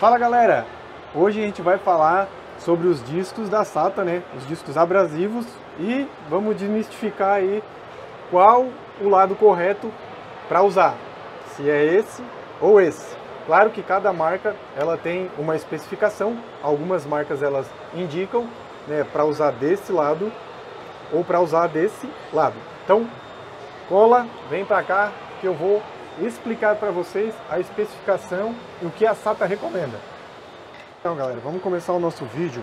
Fala galera, hoje a gente vai falar sobre os discos da SATA, né? Os discos abrasivos, e vamos desmistificar aí qual o lado correto para usar, se é esse ou esse. Claro que cada marca ela tem uma especificação, algumas marcas elas indicam, né, para usar desse lado ou para usar desse lado. Então cola, vem para cá que eu vou explicar para vocês a especificação e o que a SATA recomenda. Então galera, vamos começar o nosso vídeo.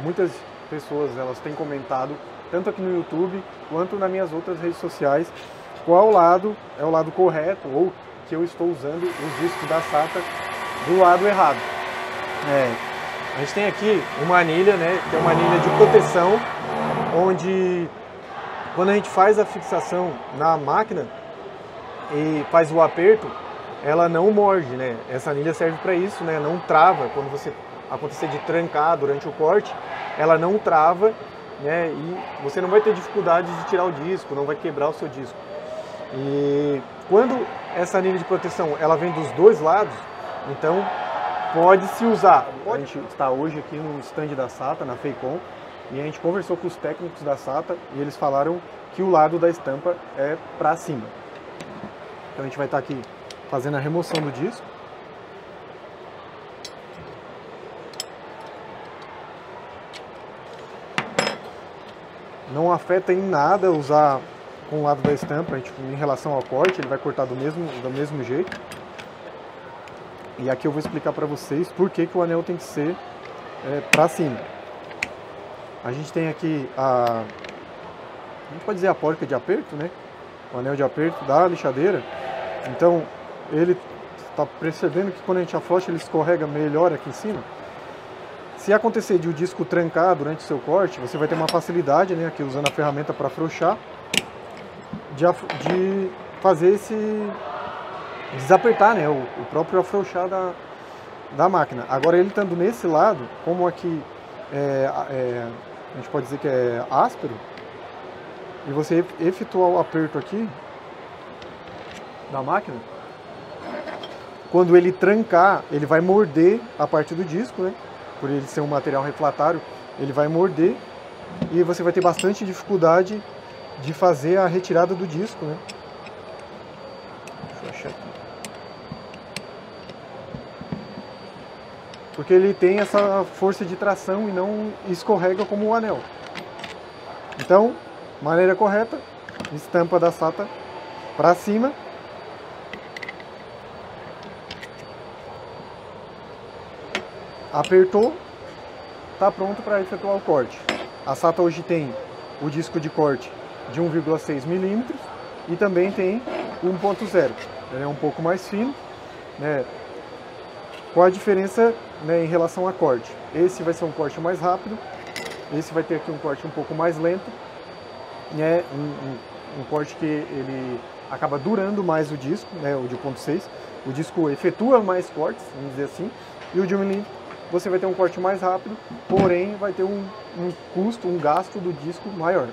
Muitas pessoas elas têm comentado, tanto aqui no YouTube quanto nas minhas outras redes sociais, qual lado é o lado correto ou que eu estou usando os discos da SATA do lado errado. A gente tem aqui uma anilha, né, que é uma anilha de proteção, onde quando a gente faz a fixação na máquina e faz o aperto, ela não morde, né? Essa anilha serve para isso, né? Não trava. Quando você acontecer de trancar durante o corte, ela não trava, né? E você não vai ter dificuldade de tirar o disco, não vai quebrar o seu disco. E quando essa anilha de proteção ela vem dos dois lados, então pode-se usar. A gente está hoje aqui no stand da SATA, na FEICOM, e a gente conversou com os técnicos da SATA e eles falaram que o lado da estampa é para cima. Então a gente vai estar aqui fazendo a remoção do disco. Não afeta em nada usar com o lado da estampa, a gente, em relação ao corte, ele vai cortar do mesmo jeito. E aqui eu vou explicar para vocês por que o anel tem que ser para cima. A gente tem aqui a gente pode dizer a porca de aperto, né? O anel de aperto da lixadeira. Então ele está percebendo que quando a gente afrouxa ele escorrega melhor aqui em cima. Se acontecer de o disco trancar durante o seu corte, você vai ter uma facilidade, né, aqui usando a ferramenta para afrouxar, de fazer esse desapertar, né, o próprio afrouxar da máquina. Agora ele estando nesse lado, como aqui a gente pode dizer que é áspero, e você efetuar o aperto aqui da máquina, quando ele trancar, ele vai morder a parte do disco, né? Por ele ser um material refratário, ele vai morder e você vai ter bastante dificuldade de fazer a retirada do disco, né? Deixa eu achar aqui. Porque ele tem essa força de tração e não escorrega como o anel. Então, maneira correta, estampa da SATA para cima. Apertou, está pronto para efetuar o corte. A SATA hoje tem o disco de corte de 1,6 mm e também tem o 1.0. Ele é um pouco mais fino, né? Qual a diferença, né, em relação a corte? Esse vai ser um corte mais rápido, esse vai ter aqui um corte um pouco mais lento, né? Um corte que ele acaba durando mais o disco, né, o de 1.6. O disco efetua mais cortes, vamos dizer assim, e o de 1 mm você vai ter um corte mais rápido, porém vai ter um custo, um gasto do disco maior.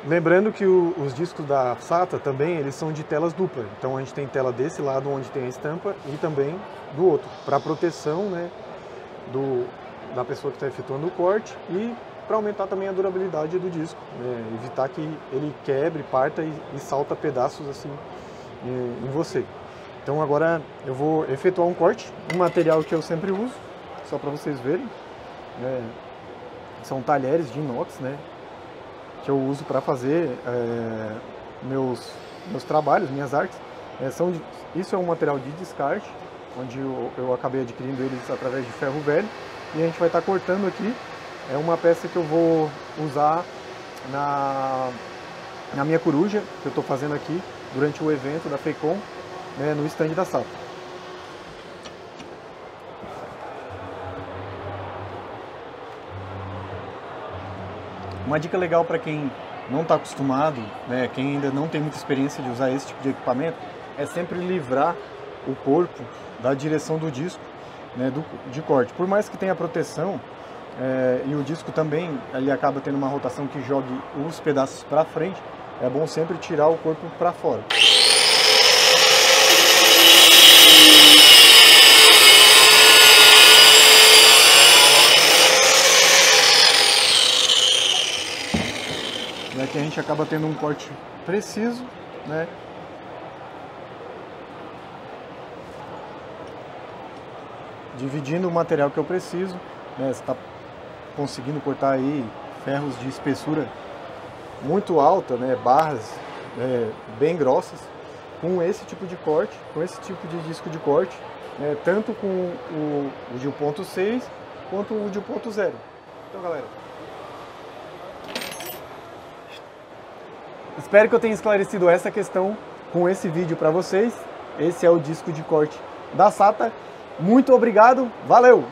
Lembrando que os discos da SATA também eles são de telas duplas, então a gente tem tela desse lado onde tem a estampa e também do outro, para proteção, né, da pessoa que está efetuando o corte e para aumentar também a durabilidade do disco, né, evitar que ele quebre, parta e salta pedaços assim em você. Então agora eu vou efetuar um corte, um material que eu sempre uso, só para vocês verem, são talheres de inox, né, que eu uso para fazer meus trabalhos, minhas artes. Isso é um material de descarte, onde eu acabei adquirindo eles através de ferro velho, e a gente vai estar cortando aqui, é uma peça que eu vou usar na minha coruja, que eu estou fazendo aqui durante o evento da FEICOM, né, no stand da SATA. Uma dica legal para quem não está acostumado, né, quem ainda não tem muita experiência de usar esse tipo de equipamento, é sempre livrar o corpo da direção do disco, né, de corte. Por mais que tenha proteção, e o disco também ele acaba tendo uma rotação que jogue os pedaços para frente, é bom sempre tirar o corpo para fora. a gente acaba tendo um corte preciso, né? Dividindo o material que eu preciso, né? Você está conseguindo cortar aí ferros de espessura muito alta, né? Barras bem grossas, com esse tipo de corte, com esse tipo de disco de corte, né? Tanto com o de 1.6 quanto o de 1.0. Então, galera, espero que eu tenha esclarecido essa questão com esse vídeo para vocês. Esse é o disco de corte da SATA. Muito obrigado, valeu!